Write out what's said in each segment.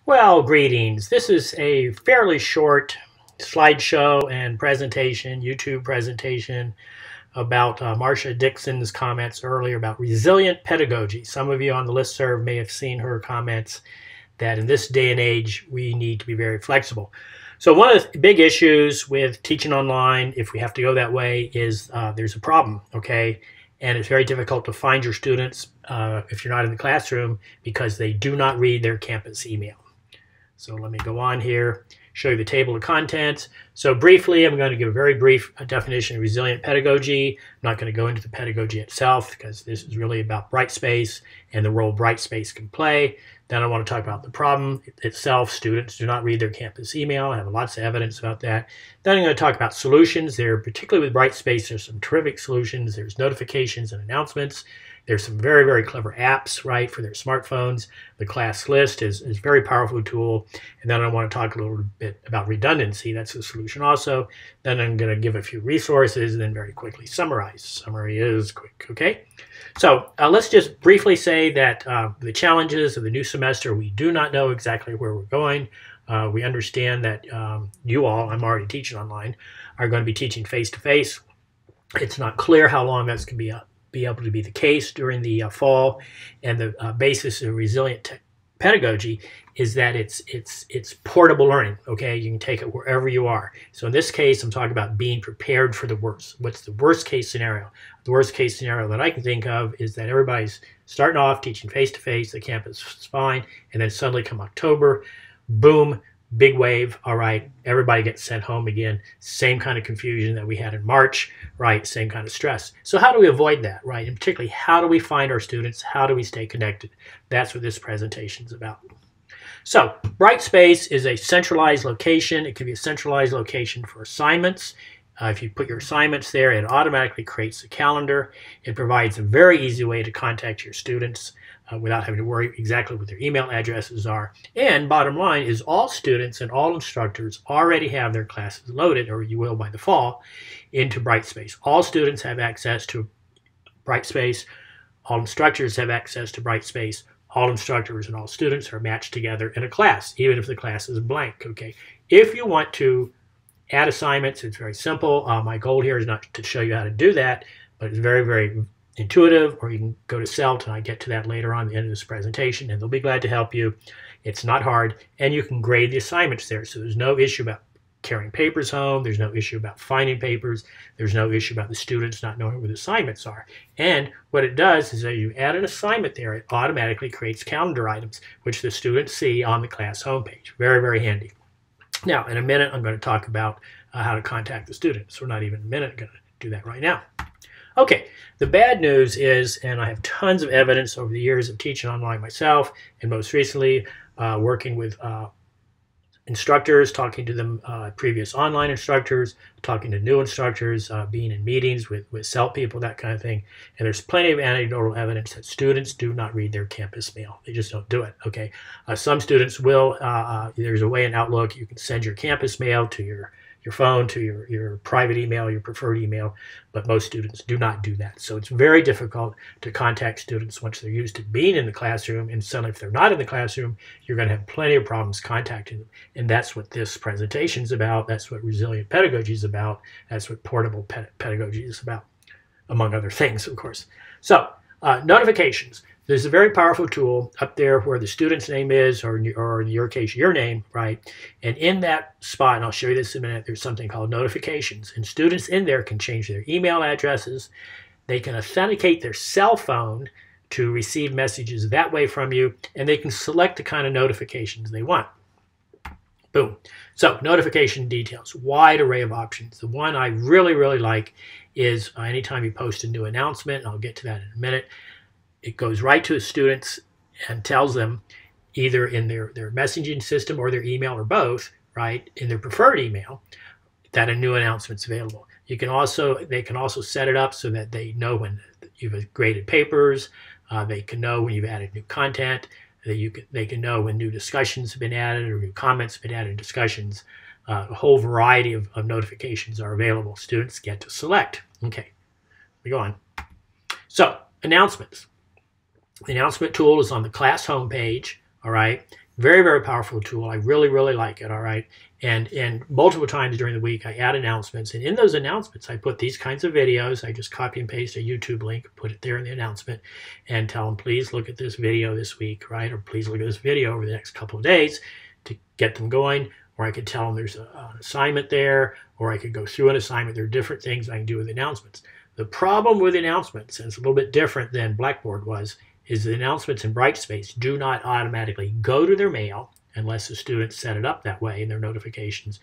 Well, greetings. This is a fairly short slideshow and presentation, YouTube presentation about Marcia Dixon's comments earlier about resilient pedagogy. Some of you on the listserv may have seen her comments that in this day and age, we need to be very flexible. So one of the big issues with teaching online, if we have to go that way, is there's a problem, okay? And it's very difficult to find your students if you're not in the classroom because they do not read their campus email. So let me go on here, show you the table of contents. So briefly, I'm going to give a very brief definition of resilient pedagogy. I'm not going to go into the pedagogy itself because this is really about Brightspace and the role Brightspace can play. Then I want to talk about the problem itself. Students do not read their campus email. I have lots of evidence about that. Then I'm going to talk about solutions. Particularly with Brightspace, there's some terrific solutions. There's notifications and announcements. There's some very, very clever apps, right, for their smartphones. The class list is a very powerful tool. And then I want to talk a little bit about redundancy. That's a solution also. Then I'm going to give a few resources and then very quickly summarize. Summary is quick, okay? So let's just briefly say that the challenges of the new semester, we do not know exactly where we're going. We understand that you all, I'm already teaching online, are going to be teaching face-to-face. It's not clear how long that's going to be able to be the case during the fall, and the basis of resilient pedagogy is that it's portable learning. Okay, you can take it wherever you are. So in this case, I'm talking about being prepared for the worst. What's the worst case scenario? The worst case scenario that I can think of is that everybody's starting off teaching face-to-face, the campus is fine, and then suddenly come October, boom, big wave, all right, everybody gets sent home again. Same kind of confusion that we had in March, right? Same kind of stress. So how do we avoid that, right? And particularly, how do we find our students? How do we stay connected? That's what this presentation is about. So Brightspace is a centralized location. It can be a centralized location for assignments. If you put your assignments there, it automatically creates a calendar. It provides a very easy way to contact your students without having to worry exactly what their email addresses are. And bottom line is all students and all instructors already have their classes loaded, or you will by the fall, into Brightspace. All students have access to Brightspace. All instructors have access to Brightspace. All instructors and all students are matched together in a class, even if the class is blank, okay? If you want to add assignments, it's very simple. My goal here is not to show you how to do that, but it's very, very intuitive, or you can go to CELT, and I get to that later on at the end of this presentation, and they'll be glad to help you. It's not hard, and you can grade the assignments there, so there's no issue about carrying papers home. There's no issue about finding papers. There's no issue about the students not knowing where the assignments are. And what it does is that you add an assignment there, it automatically creates calendar items, which the students see on the class homepage. Very, very handy. Now, in a minute, I'm going to talk about how to contact the students. We're not even a minute going to do that right now. Okay, the bad news is, and I have tons of evidence over the years of teaching online myself, and most recently working with instructors, talking to them, previous online instructors, talking to new instructors, being in meetings with CELT people, that kind of thing. And there's plenty of anecdotal evidence that students do not read their campus mail. They just don't do it, okay? Some students will. There's a way in Outlook you can send your campus mail to your phone, to your private email, your preferred email, but most students do not do that. So it's very difficult to contact students once they're used to being in the classroom, and suddenly if they're not in the classroom, you're going to have plenty of problems contacting them. And that's what this presentation is about. That's what resilient pedagogy is about. That's what portable pedagogy is about, among other things, of course. So notifications. There's a very powerful tool up there where the student's name is, or in your case, your name, right? And in that spot, and I'll show you this in a minute, there's something called notifications. And students in there can change their email addresses. They can authenticate their cell phone to receive messages that way from you, and they can select the kind of notifications they want. Boom. So notification details, wide array of options. The one I really, really like is anytime you post a new announcement, and I'll get to that in a minute, it goes right to the students and tells them either in their messaging system or their email or both, right, in their preferred email, that a new announcement's available. They can also set it up so that they know when you've graded papers, they can know when you've added new content, they can know when new discussions have been added or new comments have been added in discussions. A whole variety of notifications are available. Students get to select. Okay, we go on. So announcements. The announcement tool is on the class homepage, all right? Very, very powerful tool. I really, really like it, all right? And multiple times during the week, I add announcements. And in those announcements, I put these kinds of videos. I just copy and paste a YouTube link, put it there in the announcement, and tell them, please look at this video this week, right? Or please look at this video over the next couple of days to get them going. Or I could tell them there's an assignment there, or I could go through an assignment. There are different things I can do with announcements. The problem with announcements, and it's a little bit different than Blackboard was, is the announcements in Brightspace do not automatically go to their mail unless the students set it up that way in their notifications,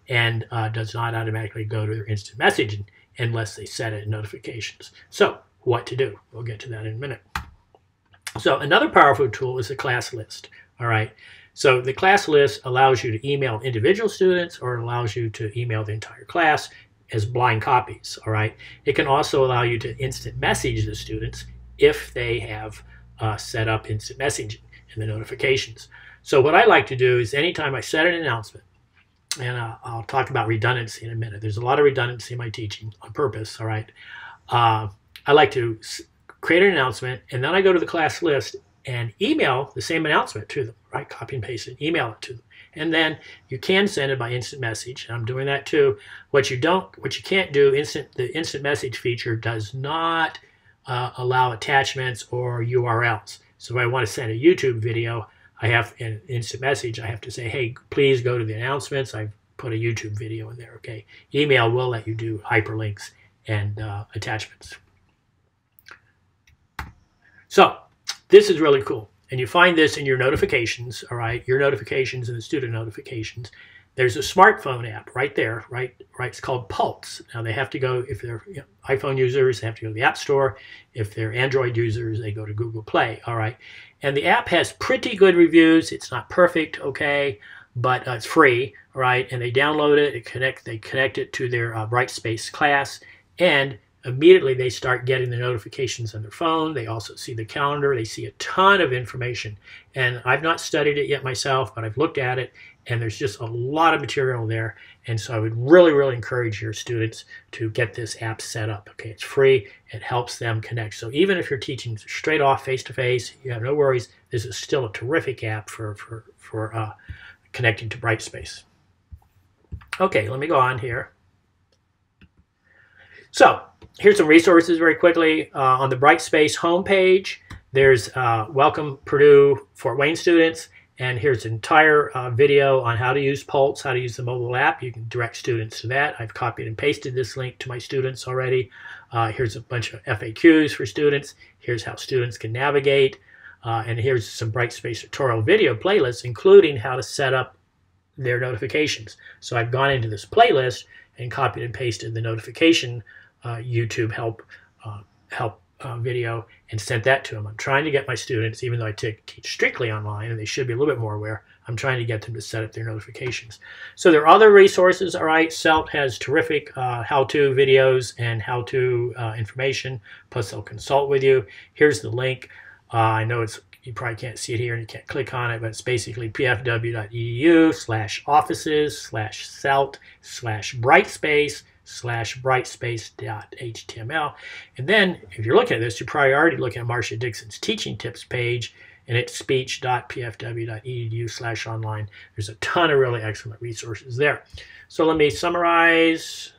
and does not automatically go to their instant messaging unless they set it in notifications. So what to do? We'll get to that in a minute. So another powerful tool is the class list. All right. So the class list allows you to email individual students, or it allows you to email the entire class as blind copies. All right. It can also allow you to instant message the students if they have set up instant messaging in the notifications. So what I like to do is anytime I set an announcement, and I'll talk about redundancy in a minute. There's a lot of redundancy in my teaching on purpose, all right? I like to create an announcement, and then I go to the class list and email the same announcement to them, right? Copy and paste it, email it to them. And then you can send it by instant message. I'm doing that too. What you can't do, the instant message feature does not allow attachments or URLs. So if I want to send a YouTube video, I have an instant message. I have to say, hey, please go to the announcements. I've put a YouTube video in there. Okay. Email will let you do hyperlinks and attachments. So this is really cool. And you find this in your notifications, all right? Your notifications and the student notifications. There's a smartphone app right there, right? It's called Pulse. Now they have to go, if they're iPhone users, they have to go to the App Store. If they're Android users, they go to Google Play, all right? And the app has pretty good reviews. It's not perfect, okay, but it's free, all right? And they download it, they connect it to their Brightspace class, and immediately they start getting the notifications on their phone. They also see the calendar. They see a ton of information. And I've not studied it yet myself, but I've looked at it, and there's just a lot of material there. And so I would really, really encourage your students to get this app set up. Okay, it's free. It helps them connect. So even if you're teaching straight off face-to-face, you have no worries. This is still a terrific app for connecting to Brightspace. Okay, let me go on here. So here's some resources very quickly. On the Brightspace homepage, there's Welcome Purdue Fort Wayne students. And here's an entire video on how to use Pulse, how to use the mobile app. You can direct students to that. I've copied and pasted this link to my students already. Here's a bunch of FAQs for students. Here's how students can navigate. And here's some Brightspace tutorial video playlists, including how to set up their notifications. So I've gone into this playlist and copied and pasted the notification YouTube help video and sent that to them. I'm trying to get my students, even though I teach strictly online and they should be a little bit more aware, I'm trying to get them to set up their notifications. So there are other resources, all right. CELT has terrific how-to videos and how-to information, plus they'll consult with you. Here's the link. I know you probably can't see it here and you can't click on it, but it's basically pfw.edu/offices/celt/brightspace/brightspace.html. And then if you're looking at this, you're probably already looking at Marcia Dixon's teaching tips page, and it's speech.pfw.edu/online. There's a ton of really excellent resources there. So let me summarize.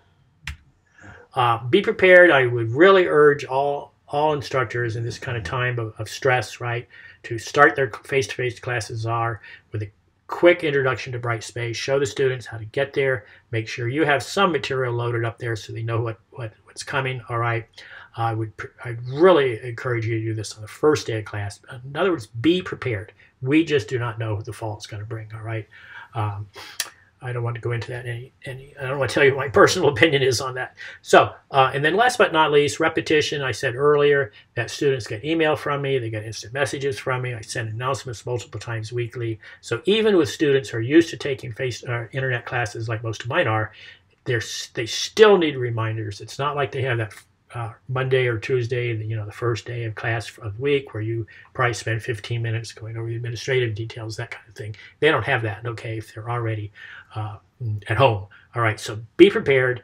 Be prepared. I would really urge all instructors in this kind of time of stress, right, to start their face-to-face classes with a quick introduction to Brightspace. Show the students how to get there. Make sure you have some material loaded up there so they know what's coming. All right. I'd really encourage you to do this on the first day of class. In other words, be prepared. We just do not know what the fall is going to bring. All right. I don't want to go into that I don't want to tell you what my personal opinion is on that. So, and then last but not least, repetition. I said earlier that students get email from me, they get instant messages from me. I send announcements multiple times weekly. So even with students who are used to taking internet classes like most of mine are, they still need reminders. It's not like they have that Monday or Tuesday, the first day of class of the week where you probably spend 15 minutes going over the administrative details, that kind of thing. They don't have that, okay, if they're already at home. All right, so be prepared.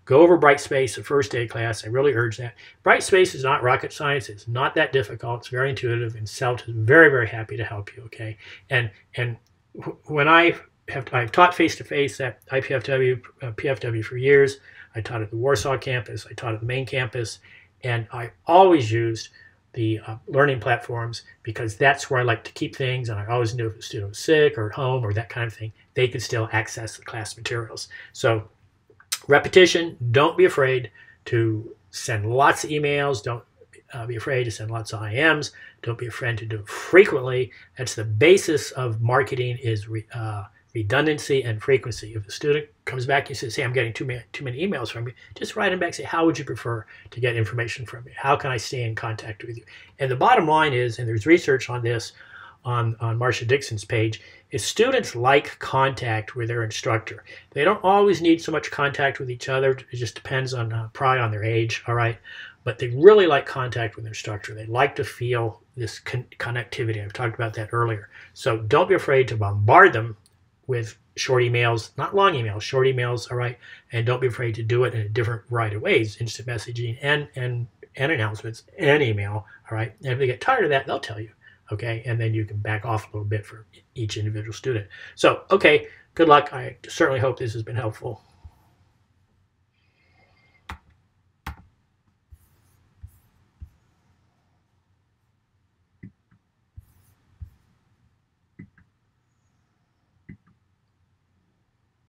Go over Brightspace the first day of class. I really urge that. Brightspace is not rocket science. It's not that difficult. It's very intuitive, and CELT is very, very happy to help you. Okay, and when I've taught face-to-face at IPFW, PFW for years. I taught at the Warsaw campus. I taught at the main campus, and I always used the learning platforms because that's where I like to keep things, and I always knew if a student was sick or at home or that kind of thing, they could still access the class materials. So repetition, don't be afraid to send lots of emails. Don't be afraid to send lots of IMs. Don't be afraid to do it frequently. That's the basis of marketing, is redundancy and frequency. If a student comes back and says, hey, I'm getting too many emails from you, just write them back and say, how would you prefer to get information from me? How can I stay in contact with you? And the bottom line is, and there's research on this on Marcia Dixon's page, is students like contact with their instructor. They don't always need so much contact with each other. It just depends on probably on their age, all right? But they really like contact with their instructor. They like to feel this connectivity. I've talked about that earlier. So don't be afraid to bombard them with short emails, not long emails, short emails, all right? And don't be afraid to do it in a different variety of ways, instant messaging and announcements and email, all right? And if they get tired of that, they'll tell you, okay? And then you can back off a little bit for each individual student. So, okay, good luck. I certainly hope this has been helpful.